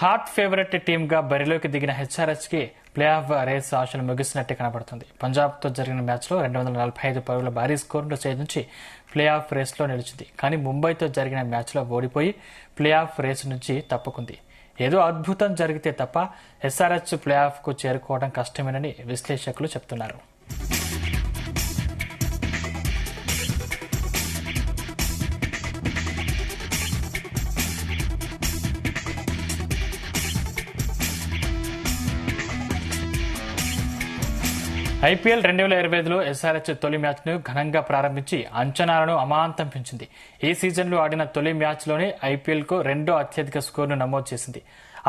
Hot favourite టీమ్గా బరిలోకి దిగిన హెచ్ఆర్హెచ్కి ప్లే ఆఫ్ రేస్ ఆశలు ముగిసినట్టే కనబడుతుంది. పంజాబ్తో జరిగిన మ్యాచ్లో 245 పరుగుల భారీ స్కోరును ఛేదించి ప్లే ఆఫ్ రేస్లో నిలిచింది. కానీ ముంబైతో జరిగిన మ్యాచ్లో ఓడిపోయి ప్లే ఆఫ్ రేస్ నుంచి తప్పుకుంది. ఏదో అద్భుతం జరిగితే తప్ప హెచ్ఆర్హెచ్ ప్లే ఆఫ్కు చేరుకోవడం కష్టమేనని విశ్లేషకులు చెబుతున్నారు. ఐపీఎల్ 2025లో ఎస్ఆర్హెచ్ తొలి మ్యాచ్ను ఘనంగా ప్రారంభించి అంచనాలను అమాంతం పెంచింది. ఈ సీజన్లో ఆడిన తొలి మ్యాచ్లోనే ఐపీఎల్కు రెండో అత్యధిక స్కోరును నమోదు చేసింది.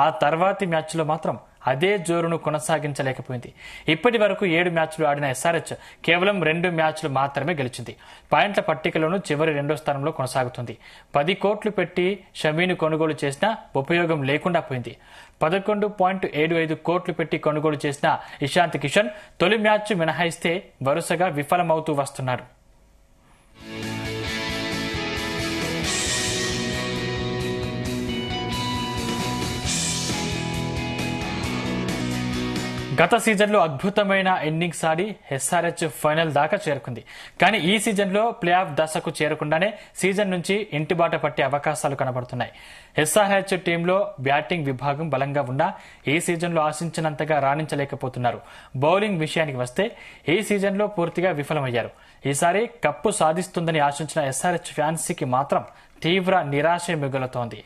ఆ తర్వాతి మ్యాచ్లో మాత్రం అదే జోరును కొనసాగించలేకపోయింది. ఇప్పటి వరకు 7 మ్యాచ్లు ఆడిన ఎస్ఆర్హెచ్ కేవలం 2 మ్యాచ్లు మాత్రమే గెలిచింది. పాయింట్ల పట్టికలోనూ చివరి 2వ స్థానంలో కొనసాగుతుంది. 10 కోట్లు పెట్టి షమీను కొనుగోలు చేసినా ఉపయోగం లేకుండా పోయింది. 11.75 కోట్లు పెట్టి కొనుగోలు చేసిన ఇషాంత్ కిషన్ తొలి మ్యాచ్ మినహాయిస్తే వరుసగా విఫలమవుతూ వస్తున్నారు. గత సీజన్లో అద్భుతమైన ఇన్నింగ్స్ ఆడి ఎస్ఆర్హెచ్ ఫైనల్ దాకా చేరుకుంది. కానీ ఈ సీజన్లో ప్లే ఆఫ్ దశకు చేరకుండానే సీజన్ నుంచి ఇంటిబాట పట్టే అవకాశాలు కనబడుతున్నాయి. ఎస్ఆర్హెచ్ టీంలో బ్యాటింగ్ విభాగం బలంగా ఉన్నా ఈ సీజన్లో ఆశించినంతగా రాణించలేకపోతున్నారు. బౌలింగ్ విషయానికి వస్తే ఈ సీజన్లో పూర్తిగా విఫలమయ్యారు. ఈసారి కప్పు సాధిస్తుందని ఆశించిన ఎస్ఆర్హెచ్ ఫ్యాన్సీకి మాత్రం తీవ్ర నిరాశ మిగులుతోంది.